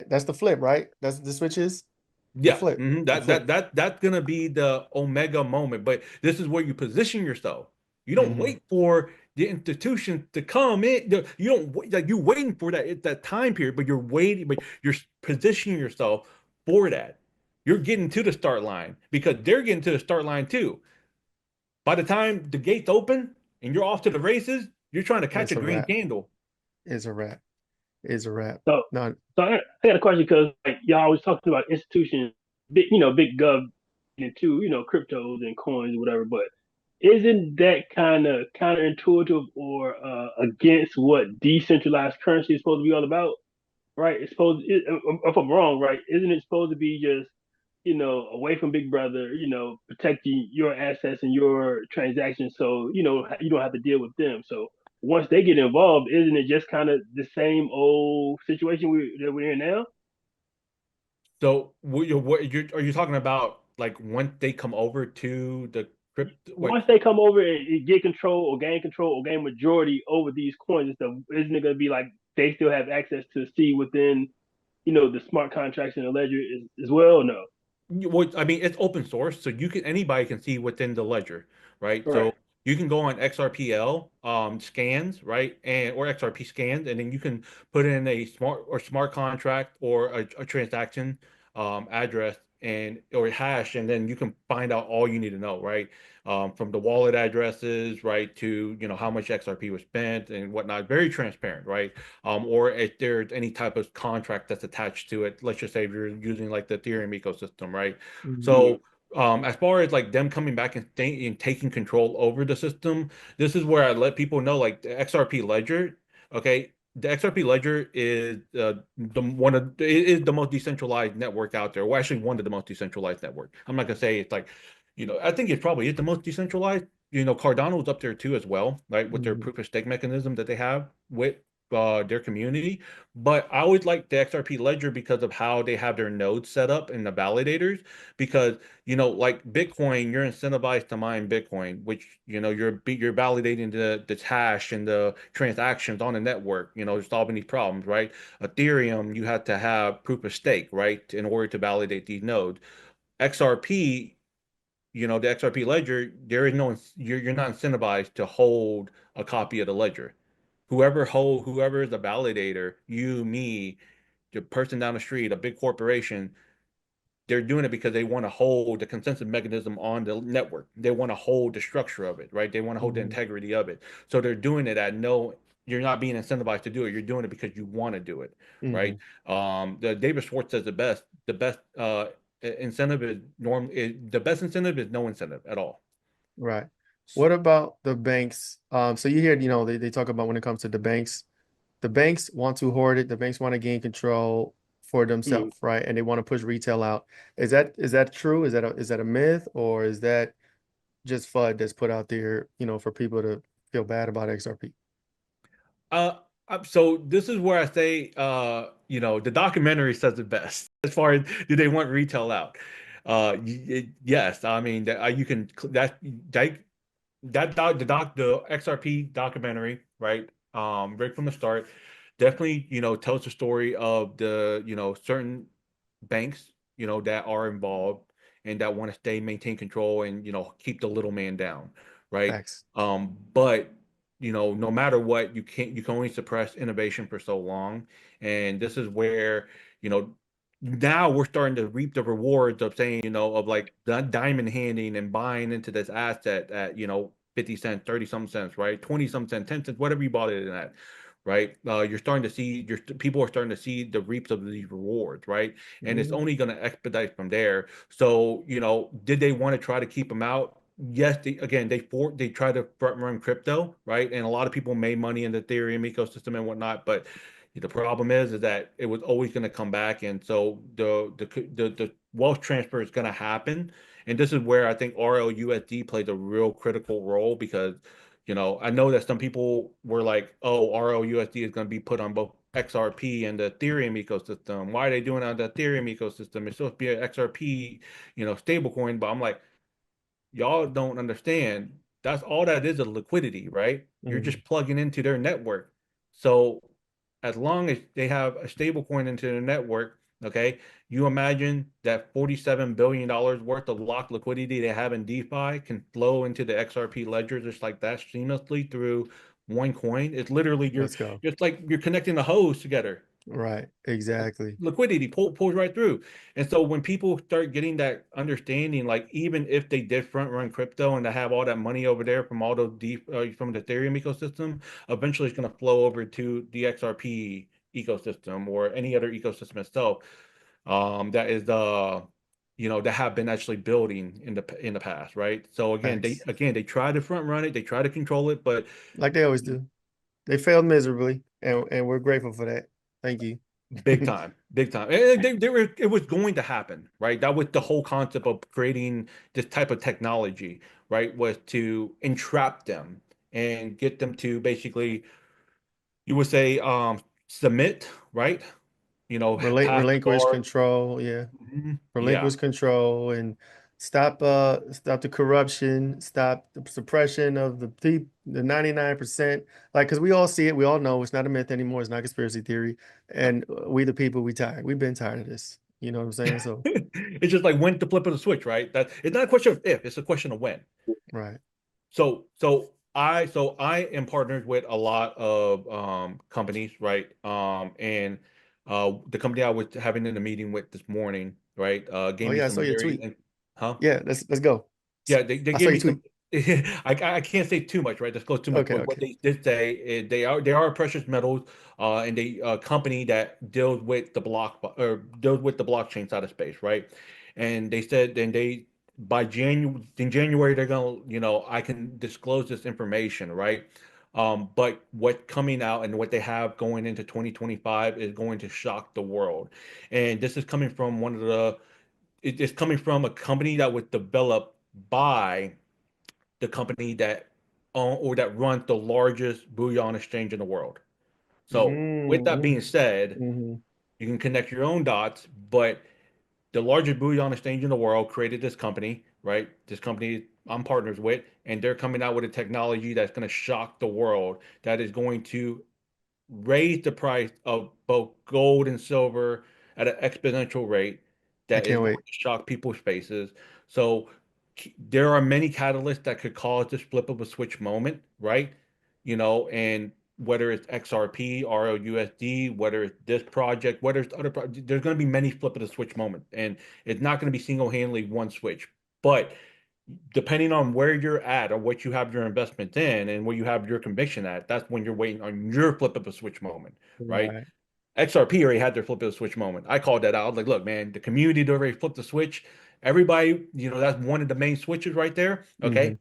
That's the flip, right? That's the switches, the Yeah, flip, the flip. that's gonna be the omega moment. But this is where you position yourself. You don't Hmm. wait for the institution to come in. You don't like you're waiting for that time period, but you're positioning yourself for that. You're getting to the start line because they're getting to the start line too. By the time the gates open and you're off to the races, you're trying to catch It's a a green wrap. candle. It's a wrap. It's a wrap. So, No. I got a question because like y'all always talking about institutions, big, big gov into, cryptos and coins or whatever, but isn't that kind of counterintuitive or against what decentralized currency is supposed to be all about? Right? It's supposed, if I'm wrong, right? Isn't it supposed to be just, away from Big Brother, protecting your assets and your transactions so, you don't have to deal with them. So once they get involved, isn't it just kind of the same old situation that we're in now? So are you talking about like when they come over to the crypto? Wait, Once they come over and get control or gain majority over these coins and stuff, isn't it going to be like they still have access to see within, the smart contracts and the ledger as well? No. well, I mean, it's open source, so anybody can see within the ledger, right? Right. So you can go on XRPL scans, right, and or XRP scans, and then you can put in a smart contract or a transaction address and or a hash, and then you can find out all you need to know, right? From the wallet addresses, right, to how much XRP was spent and whatnot. Very transparent, right? Or if there's any type of contract that's attached to it. Let's just say if you're using like the Ethereum ecosystem, right? Mhm. So as far as like them coming back and taking control over the system, this is where I let people know like the XRP ledger, okay? The XRP ledger is the one of it is the most decentralized network out there. Well, actually, one of the most decentralized network. I'm not gonna say it's like, I think it probably is the most decentralized. Cardano's up there too as well, right? With their Mhm. proof of stake mechanism that they have with their community. But I always like the XRP ledger because of how they have their nodes set up and the validators. Because like Bitcoin, you're incentivized to mine Bitcoin, which you're validating the hash and the transactions on the network. Solving these problems, right? Ethereum, you have to have proof of stake, right, in order to validate these nodes. XRP, the XRP ledger, there is no you're not incentivized to hold a copy of the ledger. Whoever is the validator, you, me, the person down the street, a big corporation, they're doing it because they want to hold the consensus mechanism on the network. They want to hold the structure of it, right? They want to hold the Mhm. integrity of it. So they're doing it at no, you're not being incentivized to do it. You're doing it because you want to do it, right? Mhm. The David Schwartz says the best incentive the best incentive is no incentive at all. Right. What about the banks? So you hear, they talk about when it comes to the banks want to hoard it, the banks want to gain control for Mm. themselves, right? And they want to push retail out. Is that true? Is that a myth, or is that just FUD that's put out there, for people to feel bad about XRP? Uh, so this is where I say, the documentary says it best as far as do they want retail out? Yes, I mean that you can the XRP documentary, right? Right from the start, definitely tells the story of the certain banks that are involved and that want to maintain control and keep the little man down, right? Facts. But no matter what, you can only suppress innovation for so long, and this is where you know now we're starting to reap the rewards of saying of like diamond handing and buying into this asset at 50 cents, 30 some cents, right? 20 some cents, 10 cents, whatever you bought it in at, right? You're starting to see people are starting to see the reaps of these rewards, right? And it's Mhm. only going to expedite from there. So, did they want to try to keep them out? Yes, they try to front run crypto, right? And a lot of people made money in the Ethereum ecosystem and whatnot, but the problem is that it was always going to come back, and so the wealth transfer is going to happen. And this is where I think RLUSD plays a real critical role because I know that some people were like, oh, RLUSD is going to be put on both XRP and the Ethereum ecosystem. Why are they doing it on the Ethereum ecosystem? It's supposed to be an XRP, stablecoin. But I'm like, y'all don't understand. That's all that is a liquidity, right? You're Mhm. just plugging into their network. So as long as they have a stable coin into the network, okay, you imagine that $47 billion worth of locked liquidity they have in DeFi can flow into the XRP ledger just like that seamlessly through one coin. It's literally you're Let's go. just like you're connecting the hose together. Right. Exactly. Liquidity pulls right through. And so when people start getting that understanding, like even if they did front run crypto and they have all that money over there from all those deep from the Ethereum ecosystem, eventually it's going to flow over to the XRP ecosystem or any other ecosystem itself. That is that have been actually building in the past, right? So Thanks. they try to front run it, they try to control it, but Like they always do. They failed miserably, and we're grateful for that. Thank you. big time, big time. And they were, it was going to happen, right? That was the whole concept of creating this type of technology, right? Was to entrap them and get them to basically, you would say, submit, right? Pass the Relinquish bar. control. Yeah. Yeah. Relinquish control and stop the corruption, stop the suppression of the 99%. Like, because we all see it, we all know it's not a myth anymore, it's not conspiracy theory. And we the people, we tired. We've been tired of this. You know what I'm saying? So It's just like when to flip of the switch, right? That it's not a question of if, it's a question of when. right. So I am partnered with a lot of companies, right? And the company I was having in a meeting with this morning, right, Oh gave me yeah, I saw some your very, tweet. huh? Yeah, let's go. Yeah, they I gave saw me your some. tweet. I can't say too much, right? This goes too much. Okay, But what okay. they did say is they are precious metals, and they company that deals with the blockchain side of space, right? And they said, and they by January they're gonna, I can disclose this information, right? But what coming out and what they have going into 2025 is going to shock the world, and this is coming from it's coming from a company that was developed by the company that own or that runs the largest bullion exchange in the world. So, with that Mm-hmm. being said, Mm-hmm. you can connect your own dots, but the largest bullion exchange in the world created this company, right? This company I'm partners with, and they're coming out with a technology that's going to shock the world, that is going to raise the price of both gold and silver at an exponential rate I that is can't going wait. to shock people's faces. So there are many catalysts that could cause this flip of a switch moment, right? And whether it's XRP, ROUSD, whether it's this project, whether it's other projects, there's going to be many flip of the switch moments, and it's not going to be single-handedly one switch. But depending on where you're at or what you have your investment in and where you have your conviction at, that's when you're waiting on your flip of a switch moment, right? Right. XRP already had their flip of the switch moment. I called that out. I was like, look, man, the community already flipped the switch. Everybody, that's one of the main switches right there. Mm-hmm. Okay.